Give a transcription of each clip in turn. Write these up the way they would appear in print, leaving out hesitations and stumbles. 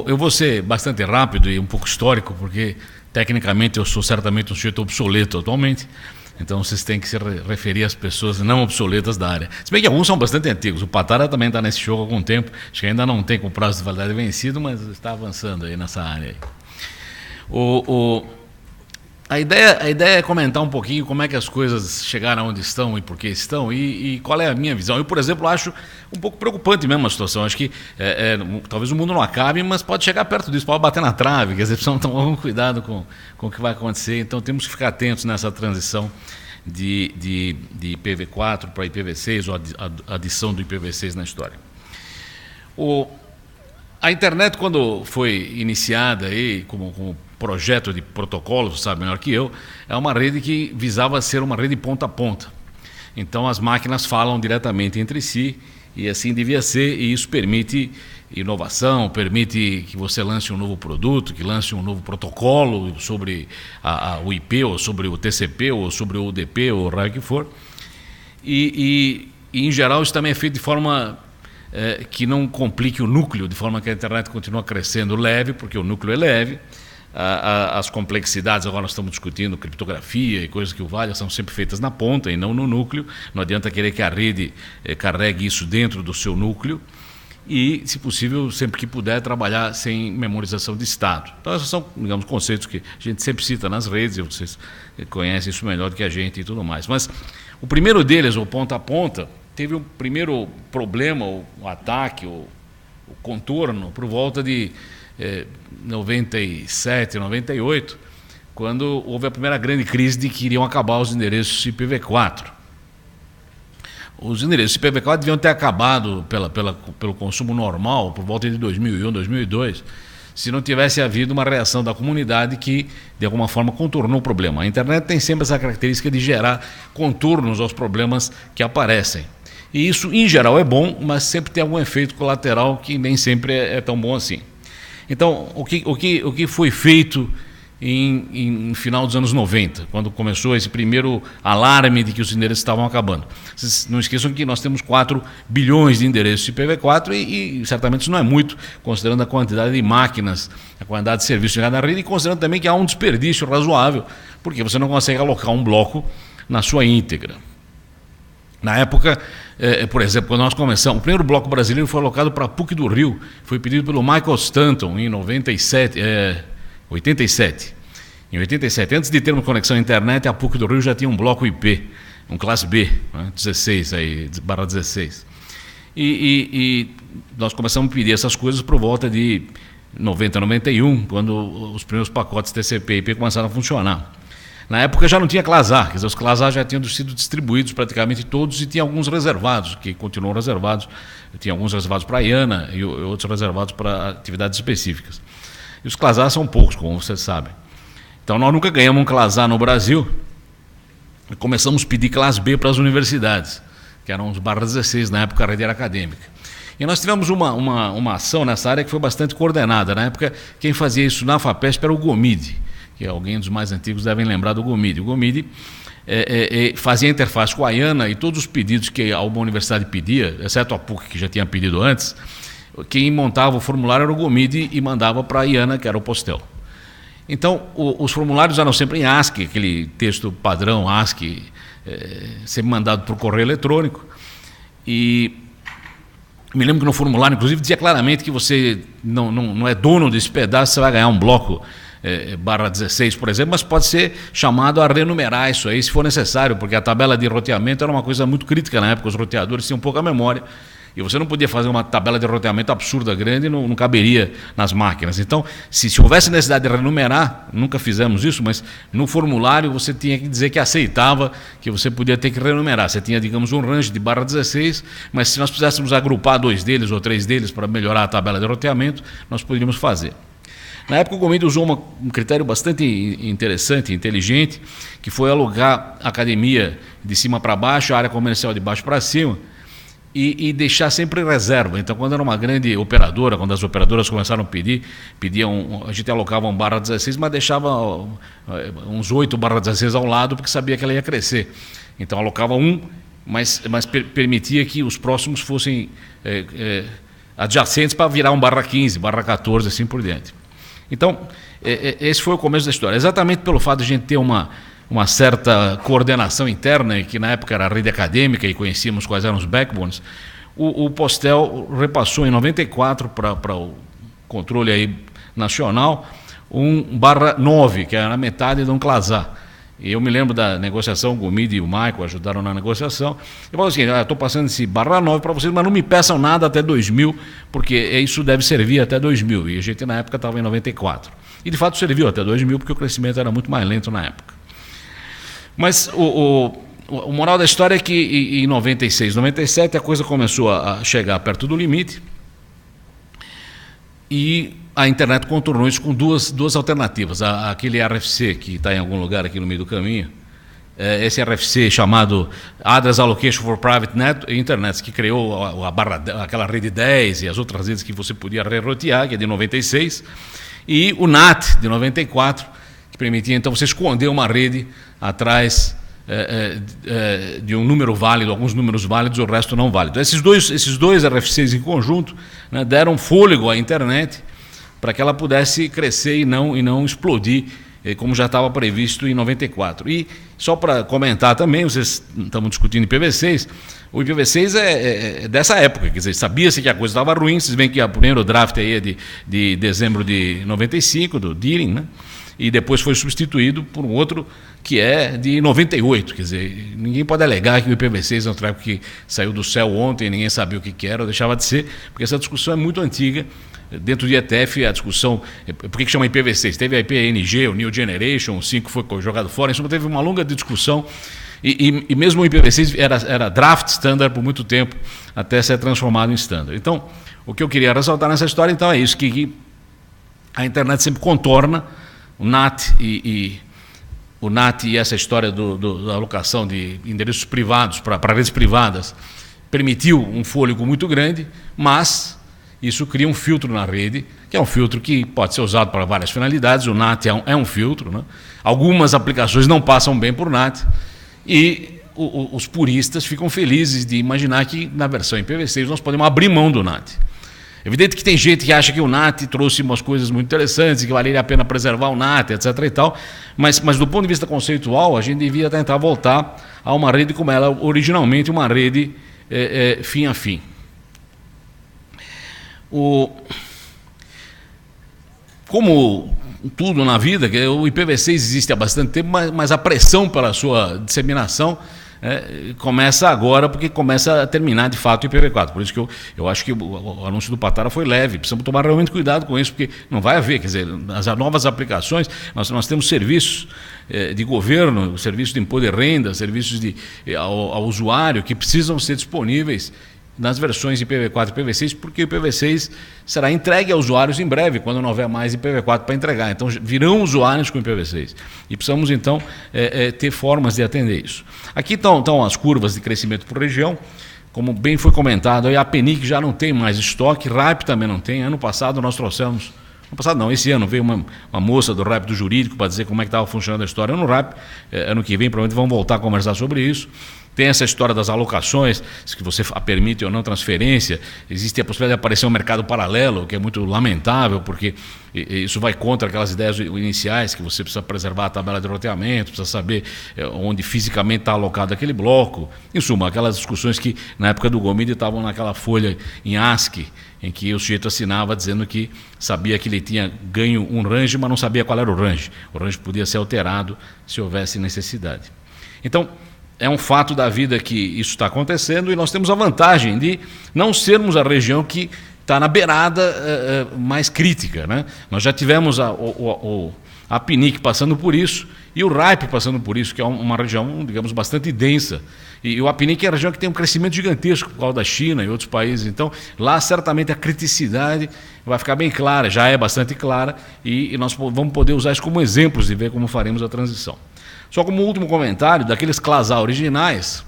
Eu vou ser bastante rápido e um pouco histórico, porque tecnicamente eu sou certamente um sujeito obsoleto atualmente. Então vocês têm que se referir às pessoas não obsoletas da área. Se bem que alguns são bastante antigos. O Patara também está nesse jogo há algum tempo. Acho que ainda não tem com prazo de validade vencido, mas está avançando aí nessa área. A ideia é comentar um pouquinho como é que as coisas chegaram onde estão e por que estão e qual é a minha visão. Eu, por exemplo, acho um pouco preocupante mesmo a situação. Acho que talvez o mundo não acabe, mas pode chegar perto disso, pode bater na trave, quer dizer, precisamos tomar algum cuidado com o que vai acontecer. Então temos que ficar atentos nessa transição de IPv4 para IPv6 ou a adição do IPv6 na história. A internet, quando foi iniciada aí como projeto de protocolo, você sabe melhor que eu, é uma rede que visava ser uma rede ponta a ponta. Então as máquinas falam diretamente entre si e assim devia ser, e isso permite inovação, permite que você lance um novo produto, que lance um novo protocolo sobre o IP, ou sobre o TCP, ou sobre o UDP, ou o raio que for. E em geral isso também é feito de forma que não complique o núcleo, de forma que a internet continua crescendo leve, porque o núcleo é leve. As complexidades, agora nós estamos discutindo criptografia e coisas que o valem, são sempre feitas na ponta e não no núcleo. Não adianta querer que a rede carregue isso dentro do seu núcleo e, se possível, sempre que puder, trabalhar sem memorização de estado. Então, esses são, digamos, conceitos que a gente sempre cita nas redes, e vocês conhecem isso melhor do que a gente e tudo mais. Mas o primeiro deles, o ponta a ponta, teve um primeiro problema, o ataque, o contorno, por volta de 97, 98, quando houve a primeira grande crise de que iriam acabar os endereços IPv4. Os endereços IPv4 deviam ter acabado pelo consumo normal por volta de 2001, 2002, se não tivesse havido uma reação da comunidade que, de alguma forma, contornou o problema. A internet tem sempre essa característica de gerar contornos aos problemas que aparecem. E isso, em geral, é bom, mas sempre tem algum efeito colateral que nem sempre é tão bom assim. Então, o que foi feito em final dos anos 90, quando começou esse primeiro alarme de que os endereços estavam acabando? Vocês não esqueçam que nós temos 4 bilhões de endereços IPv4 e certamente isso não é muito, considerando a quantidade de máquinas, a quantidade de serviços de cada rede, e considerando também que há um desperdício razoável, porque você não consegue alocar um bloco na sua íntegra. Na época, por exemplo, quando nós começamos, o primeiro bloco brasileiro foi alocado para a PUC do Rio, foi pedido pelo Michael Stanton em 87. Em 87, antes de termos conexão à internet, a PUC do Rio já tinha um bloco IP, um classe B, né, 16/16. E nós começamos a pedir essas coisas por volta de 90, 91, quando os primeiros pacotes TCP e IP começaram a funcionar. Na época já não tinha classe A, quer dizer, os classe A já tinham sido distribuídos praticamente todos e tinha alguns reservados, que continuam reservados. Tinha alguns reservados para a IANA e outros reservados para atividades específicas. E os classe A são poucos, como vocês sabem. Então nós nunca ganhamos um classe A no Brasil e começamos a pedir classe B para as universidades, que eram os /16, na época a rede era acadêmica. E nós tivemos uma ação nessa área que foi bastante coordenada. Na época, quem fazia isso na FAPESP era o GOMID, que alguém dos mais antigos devem lembrar do GOMID. O GOMID fazia interface com a IANA e todos os pedidos que alguma universidade pedia, exceto a PUC, que já tinha pedido antes, quem montava o formulário era o GOMID e mandava para a IANA, que era o Postel. Então, os formulários eram sempre em ASCII, aquele texto padrão ASCII, sempre mandado por correio eletrônico. E me lembro que no formulário, inclusive, dizia claramente que você não é dono desse pedaço, você vai ganhar um bloco /16, por exemplo, mas pode ser chamado a renumerar isso aí, se for necessário, porque a tabela de roteamento era uma coisa muito crítica na época, os roteadores tinham pouca memória, e você não podia fazer uma tabela de roteamento absurda grande, não caberia nas máquinas. Então, se houvesse necessidade de renumerar, nunca fizemos isso, mas no formulário você tinha que dizer que aceitava, que você podia ter que renumerar. Você tinha, digamos, um range de /16, mas se nós precisássemos agrupar 2 deles ou 3 deles para melhorar a tabela de roteamento, nós poderíamos fazer. Na época, o GOMID usou um critério bastante interessante, inteligente, que foi alugar a academia de cima para baixo, a área comercial de baixo para cima, e deixar sempre reserva. Então, quando era uma grande operadora, quando as operadoras começaram a pedir, a gente alocava um /16, mas deixava uns 8 /16 ao lado, porque sabia que ela ia crescer. Então, alocava um, mas permitia que os próximos fossem adjacentes para virar um /15, /14, assim por diante. Então, esse foi o começo da história. Exatamente pelo fato de a gente ter uma certa coordenação interna, que na época era a rede acadêmica e conhecíamos quais eram os backbones, o Postel repassou em 94 para o controle aí nacional um /9, que era a metade de um CLASA. E eu me lembro da negociação, o Gomide e o Michael ajudaram na negociação. Eu falo assim, estou passando esse /9 para vocês, mas não me peçam nada até 2000, porque isso deve servir até 2000. E a gente na época estava em 94. E de fato serviu até 2000, porque o crescimento era muito mais lento na época. Mas o moral da história é que em 96, 97 a coisa começou a chegar perto do limite e a internet contornou isso com duas alternativas. Aquele RFC que está em algum lugar aqui no meio do caminho, esse RFC chamado Address Allocation for Private Internet, que criou aquela rede 10 e as outras redes que você podia rerotear, que é de 96, e o NAT de 94, que permitia então você esconder uma rede atrás de um número válido, alguns números válidos, o resto não válido. Esses dois RFCs em conjunto, né, deram fôlego à internet para que ela pudesse crescer e não explodir, como já estava previsto em 94. E só para comentar também, vocês estamos discutindo IPv6, o IPv6 é dessa época, quer dizer, sabia-se que a coisa estava ruim, vocês veem que o primeiro draft aí é de dezembro de 95, do Deering, né? E depois foi substituído por um outro que é de 98, quer dizer, ninguém pode alegar que o IPv6 é um treco que saiu do céu ontem, ninguém sabia o que era ou deixava de ser, porque essa discussão é muito antiga. Dentro do ETF, a discussão, por que chama IPv6? Teve a IPNG, o New Generation, o 5 foi jogado fora, isso teve uma longa discussão, e mesmo o IPv6 era draft standard por muito tempo, até ser transformado em standard. Então, o que eu queria ressaltar nessa história, então, é isso, que a internet sempre contorna o NAT e essa história da alocação de endereços privados para redes privadas permitiu um fôlego muito grande, mas isso cria um filtro na rede, que é um filtro que pode ser usado para várias finalidades. O NAT é um filtro, né? Algumas aplicações não passam bem por NAT, e os puristas ficam felizes de imaginar que na versão IPv6 nós podemos abrir mão do NAT. Evidente que tem gente que acha que o NAT trouxe umas coisas muito interessantes, que valeria a pena preservar o NAT, etc. e tal, mas do ponto de vista conceitual, a gente devia tentar voltar a uma rede como ela originalmente, uma rede fim a fim. Como tudo na vida, o IPv6 existe há bastante tempo, mas a pressão pela sua disseminação começa agora, porque começa a terminar de fato o IPv4. Por isso que eu acho que o anúncio do Patara foi leve. Precisamos tomar realmente cuidado com isso, porque não vai haver, quer dizer, as novas aplicações, nós temos serviços de governo, serviços de imposto de renda, serviços ao usuário que precisam ser disponíveis nas versões IPv4 e IPv6, porque o IPv6 será entregue a usuários em breve, quando não houver mais IPv4 para entregar. Então, virão usuários com IPv6. E precisamos, então, ter formas de atender isso. Aqui estão as curvas de crescimento por região. Como bem foi comentado, a PENIC já não tem mais estoque, RAIP também não tem. Ano passado nós trouxemos... Ano passado não, esse ano veio uma moça do RAIP do jurídico para dizer como é que estava funcionando a história no RAIP. Ano que vem, provavelmente, vamos voltar a conversar sobre isso. Tem essa história das alocações, se você permite ou não transferência. Existe a possibilidade de aparecer um mercado paralelo, que é muito lamentável, porque isso vai contra aquelas ideias iniciais, que você precisa preservar a tabela de roteamento, precisa saber onde fisicamente está alocado aquele bloco. Em suma, aquelas discussões que na época do Gomide estavam naquela folha em ASCII, em que o sujeito assinava dizendo que sabia que ele tinha ganho um range, mas não sabia qual era o range. O range podia ser alterado se houvesse necessidade. Então, é um fato da vida que isso está acontecendo, e nós temos a vantagem de não sermos a região que está na beirada mais crítica, né? Nós já tivemos a PENIC passando por isso e o RAIP passando por isso, que é uma região, digamos, bastante densa. E o APNIC é a região que tem um crescimento gigantesco por causa da China e outros países. Então, lá certamente a criticidade vai ficar bem clara, já é bastante clara, e nós vamos poder usar isso como exemplos de ver como faremos a transição. Só como último comentário, daqueles CLASA originais,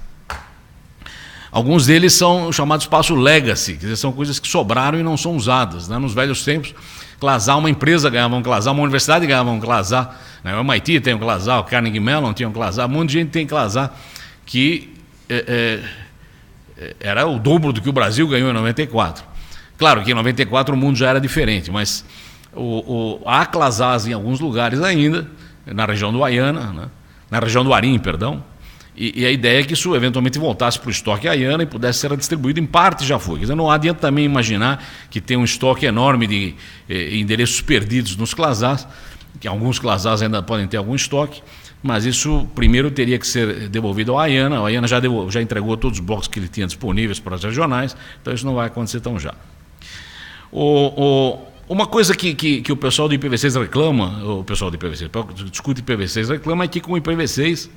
alguns deles são chamados espaço legacy, quer dizer, são coisas que sobraram e não são usadas, né? Nos velhos tempos, CLASA, uma empresa ganhava um CLASA, uma universidade ganhava um CLASA, né? O MIT tem um CLASA, o Carnegie Mellon tinha um CLASA, um monte de gente tem CLASA, que era o dobro do que o Brasil ganhou em 94. Claro que em 94 o mundo já era diferente, mas há Clasás em alguns lugares ainda, na região do Ayana, né? Na região do Arim, perdão, e a ideia é que isso eventualmente voltasse para o estoque Ayana e pudesse ser distribuído. Em parte já foi. Quer dizer, não adianta também imaginar que tem um estoque enorme de endereços perdidos nos Clasás, que alguns Clasás ainda podem ter algum estoque, mas isso primeiro teria que ser devolvido ao Ayana. O Ayana já entregou todos os blocos que ele tinha disponíveis para as regionais, então isso não vai acontecer tão já. Uma coisa que o pessoal do IPv6 reclama, o pessoal do IPv6, discute IPv6 reclama, é que com o IPv6,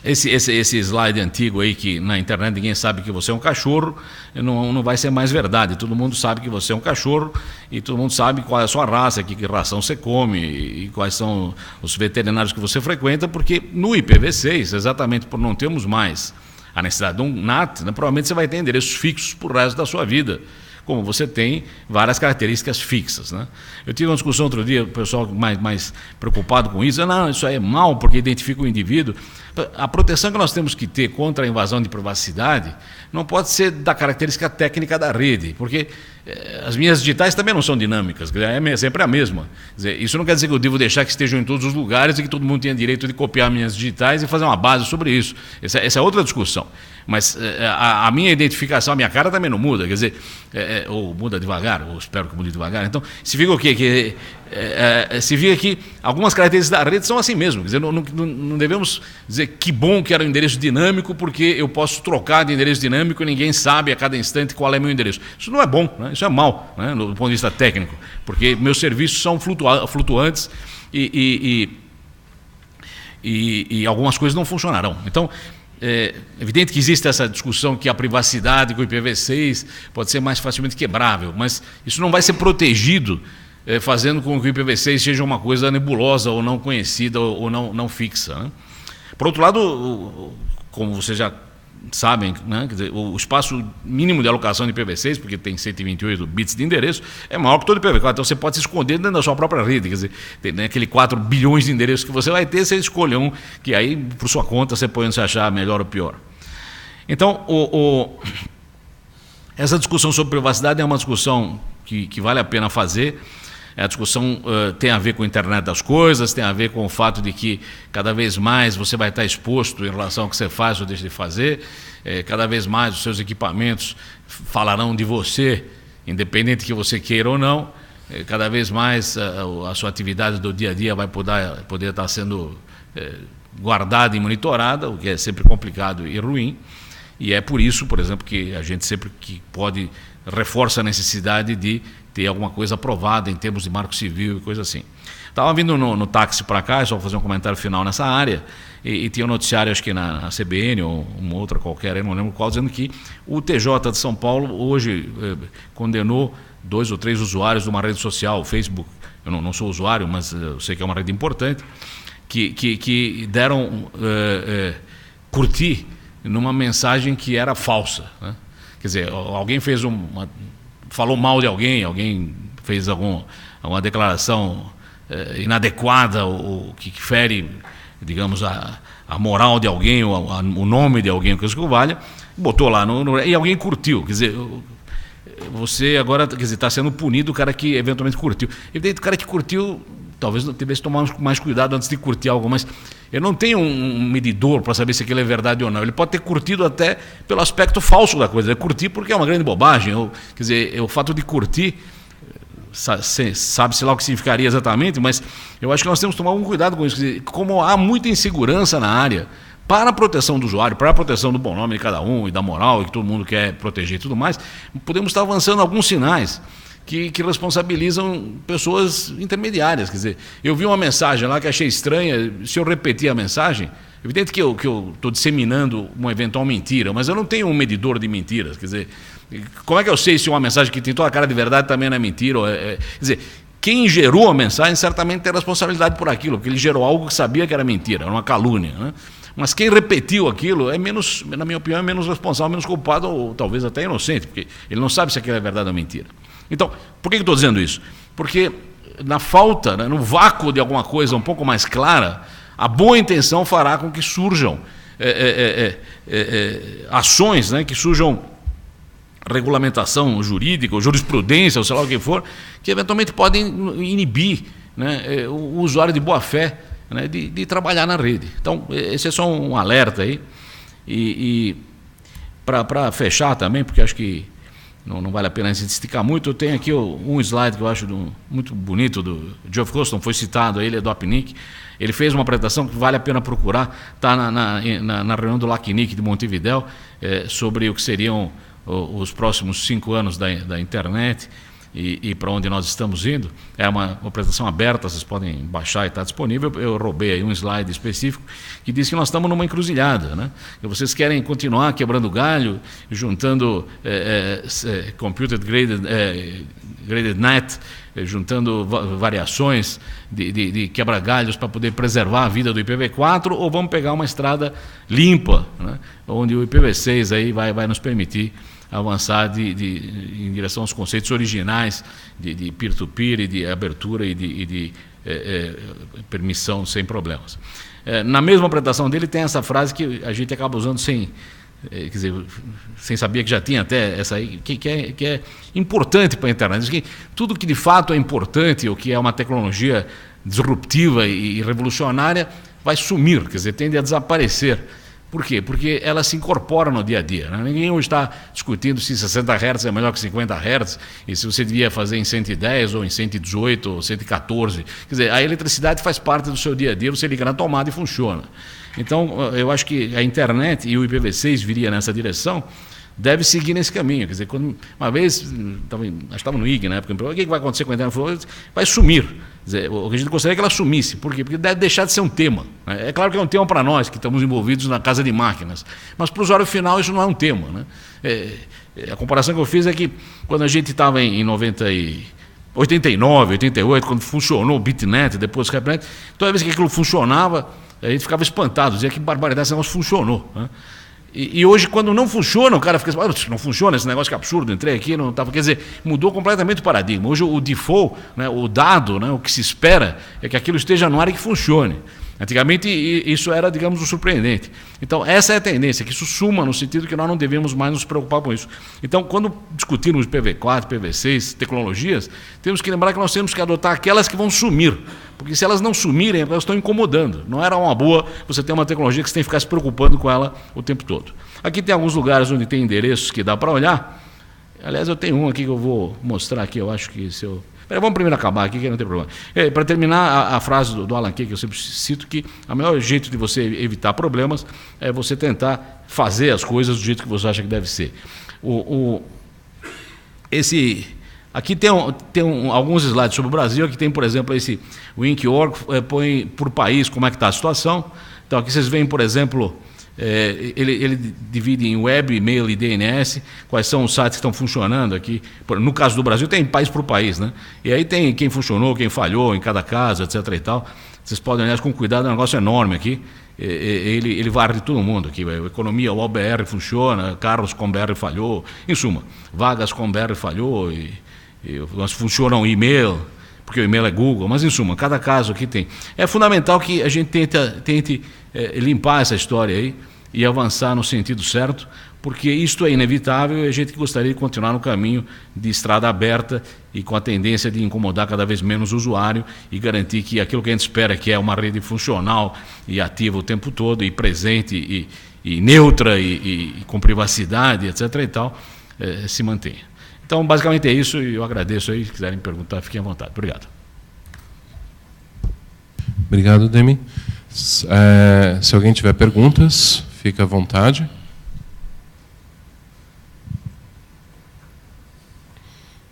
esse slide antigo aí, que na internet ninguém sabe que você é um cachorro, não vai ser mais verdade. Todo mundo sabe que você é um cachorro e todo mundo sabe qual é a sua raça, que ração você come e quais são os veterinários que você frequenta, porque no IPv6, exatamente por não termos mais a necessidade de um NAT, né, provavelmente você vai ter endereços fixos para o resto da sua vida, como você tem várias características fixas, né? Eu tive uma discussão outro dia, o pessoal mais preocupado com isso, não, isso aí é mal porque identifica o indivíduo. A proteção que nós temos que ter contra a invasão de privacidade não pode ser da característica técnica da rede, porque as minhas digitais também não são dinâmicas, é sempre a mesma. Quer dizer, isso não quer dizer que eu devo deixar que estejam em todos os lugares e que todo mundo tenha direito de copiar minhas digitais e fazer uma base sobre isso. Essa é outra discussão. Mas a minha identificação, a minha cara também não muda, quer dizer, ou muda devagar, ou espero que mude devagar. Então, significa o quê? Significa que algumas características da rede são assim mesmo, quer dizer, não devemos dizer que bom que era o endereço dinâmico, porque eu posso trocar de endereço dinâmico e ninguém sabe a cada instante qual é meu endereço. Isso não é bom, né? Isso é mal, né? Do ponto de vista técnico, porque meus serviços são flutuantes e algumas coisas não funcionarão. Então, é evidente que existe essa discussão que a privacidade com o IPv6 pode ser mais facilmente quebrável, mas isso não vai ser protegido fazendo com que o IPv6 seja uma coisa nebulosa ou não conhecida ou não fixa, né? Por outro lado, como vocês já sabem, né, quer dizer, o espaço mínimo de alocação de IPv6, porque tem 128 bits de endereço, é maior que todo IPv4, então você pode se esconder dentro da sua própria rede, quer dizer, tem, né, aquele 4 bilhões de endereços que você vai ter, você escolhe um, que aí, por sua conta, você pode se achar melhor ou pior. Então, essa discussão sobre privacidade é uma discussão que vale a pena fazer. A discussão tem a ver com a internet das coisas, tem a ver com o fato de que cada vez mais você vai estar exposto em relação ao que você faz ou deixa de fazer, cada vez mais os seus equipamentos falarão de você, independente que você queira ou não, cada vez mais a sua atividade do dia a dia vai poder estar sendo guardada e monitorada, o que é sempre complicado e ruim, e é por isso, por exemplo, que a gente sempre que pode reforça a necessidade de ter alguma coisa aprovada em termos de marco civil e coisa assim. Estava vindo no táxi para cá, só vou fazer um comentário final nessa área, e tinha um noticiário, acho que na CBN ou uma outra qualquer, eu não lembro qual, dizendo que o TJ de São Paulo hoje condenou 2 ou 3 usuários de uma rede social, o Facebook. Eu não sou usuário, mas eu sei que é uma rede importante, que deram curtir numa mensagem que era falsa, né? Quer dizer, alguém fez falou mal de alguém fez alguma declaração inadequada ou que fere, digamos, a moral de alguém, ou o nome de alguém, coisa que o valha, botou lá e alguém curtiu. Quer dizer, você agora, quer dizer, está sendo punido o cara que eventualmente curtiu. Evidente, o cara que curtiu, talvez devesse tomar mais cuidado antes de curtir algo, mas eu não tenho um medidor para saber se aquilo é verdade ou não. Ele pode ter curtido até pelo aspecto falso da coisa. Curtir porque é uma grande bobagem. Quer dizer, o fato de curtir, sabe-se lá o que significaria exatamente, mas eu acho que nós temos que tomar um cuidado com isso. Quer dizer, como há muita insegurança na área, para a proteção do usuário, para a proteção do bom nome de cada um e da moral, e que todo mundo quer proteger e tudo mais, podemos estar avançando alguns sinais que responsabilizam pessoas intermediárias. Quer dizer, eu vi uma mensagem lá que achei estranha, se eu repetir a mensagem, evidente que eu estou disseminando uma eventual mentira, mas eu não tenho um medidor de mentiras. Quer dizer, como é que eu sei se uma mensagem que tem toda a cara de verdade também não é mentira? Quer dizer, quem gerou a mensagem certamente tem responsabilidade por aquilo, porque ele gerou algo que sabia que era mentira, era uma calúnia, né? Mas quem repetiu aquilo é menos, na minha opinião, é menos responsável, menos culpado, ou talvez até inocente, porque ele não sabe se aquilo é verdade ou mentira. Então, por que eu estou dizendo isso? Porque na falta, né, no vácuo de alguma coisa um pouco mais clara, a boa intenção fará com que surjam ações, né, que surjam regulamentação jurídica, ou jurisprudência, ou sei lá o que for, que eventualmente podem inibir, né, o usuário de boa fé, né, de trabalhar na rede. Então, esse é só um alerta aí. E para fechar também, porque acho que não vale a pena a gente esticar muito, eu tenho aqui um slide que eu acho muito bonito, do Geoff Huston, foi citado, ele é do APNIC. Ele fez uma apresentação que vale a pena procurar, está na reunião do LACNIC de Montevidéu, sobre o que seriam os próximos 5 anos da internet e para onde nós estamos indo. É uma apresentação aberta, vocês podem baixar e está disponível. Eu roubei aí um slide específico que diz que nós estamos numa encruzilhada, né? E vocês querem continuar quebrando galho, juntando computer graded net, juntando variações de quebra-galhos para poder preservar a vida do IPv4, ou vamos pegar uma estrada limpa, né, onde o IPv6 aí vai nos permitir avançar em direção aos conceitos originais de peer-to-peer e de abertura e de permissão sem problemas. Na mesma apresentação dele tem essa frase que a gente acaba usando sem saber que já tinha até essa aí, que é importante para a internet. Diz que tudo que de fato é importante, ou que é uma tecnologia disruptiva e revolucionária, vai sumir, quer dizer, tende a desaparecer. Por quê? Porque ela se incorpora no dia a dia, né? Ninguém hoje está discutindo se 60 Hz é melhor que 50 Hz, e se você devia fazer em 110, ou em 118, ou 114. Quer dizer, a eletricidade faz parte do seu dia a dia, você liga na tomada e funciona. Então, eu acho que a internet e o IPv6 viria nessa direção, deve seguir nesse caminho. Quer dizer, quando uma vez, nós estávamos no IG na época, o que vai acontecer com a internet? Vai sumir. Quer dizer, o que a gente gostaria é que ela sumisse. Por quê? Porque deve deixar de ser um tema. É claro que é um tema para nós, que estamos envolvidos na casa de máquinas, mas para o usuário final isso não é um tema, né? A comparação que eu fiz é que quando a gente estava em 89, 88, quando funcionou o BitNet, depois o RapNet, toda vez que aquilo funcionava, a gente ficava espantado, dizia que barbaridade, esse negócio funcionou, né? E hoje, quando não funciona, o cara fica assim, não funciona esse negócio, que absurdo, entrei aqui, não estava. Quer dizer, mudou completamente o paradigma. Hoje o default, né, o dado, né, o que se espera é que aquilo esteja no ar e que funcione. Antigamente isso era, digamos, o surpreendente. Então essa é a tendência, que isso suma no sentido que nós não devemos mais nos preocupar com isso. Então, quando discutirmos IPv4, IPv6, tecnologias, temos que lembrar que nós temos que adotar aquelas que vão sumir, porque se elas não sumirem, elas estão incomodando. Não era uma boa você ter uma tecnologia que você tem que ficar se preocupando com ela o tempo todo. Aqui tem alguns lugares onde tem endereços que dá para olhar. Aliás, eu tenho um aqui que eu vou mostrar aqui, eu acho que se eu... Vamos primeiro acabar aqui, que não tem problema. Para terminar, a frase do Alan Kay, que eu sempre cito, que o melhor jeito de você evitar problemas é você tentar fazer as coisas do jeito que você acha que deve ser. Aqui tem alguns slides sobre o Brasil. Aqui tem, por exemplo, esse Wink.org, põe por país como é que está a situação. Então, aqui vocês veem, por exemplo... Ele divide em web, e-mail e DNS, quais são os sites que estão funcionando aqui. No caso do Brasil, tem país por país, né? E aí tem quem funcionou, quem falhou em cada caso, etc. e tal. Vocês podem olhar com cuidado, é um negócio enorme aqui. Ele varre todo mundo aqui. A economia, o OBR funciona, carros com BR falhou, em suma, vagas com BR falhou, nós funcionam e-mail, porque o e-mail é Google, mas em suma, cada caso aqui tem. É fundamental que a gente tente limpar essa história aí e avançar no sentido certo, porque isto é inevitável e a gente gostaria de continuar no caminho de estrada aberta e com a tendência de incomodar cada vez menos o usuário e garantir que aquilo que a gente espera, que é uma rede funcional e ativa o tempo todo e presente e neutra e com privacidade, etc. e tal, se mantenha. Então, basicamente é isso, e eu agradeço aí. Se quiserem perguntar, fiquem à vontade. Obrigado. Obrigado, Demi. Se alguém tiver perguntas, fique à vontade.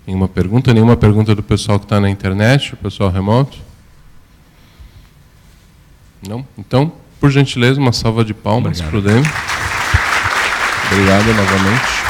Nenhuma pergunta do pessoal que está na internet, o pessoal remoto? Não? Então, por gentileza, uma salva de palmas para o Demi. Obrigado novamente.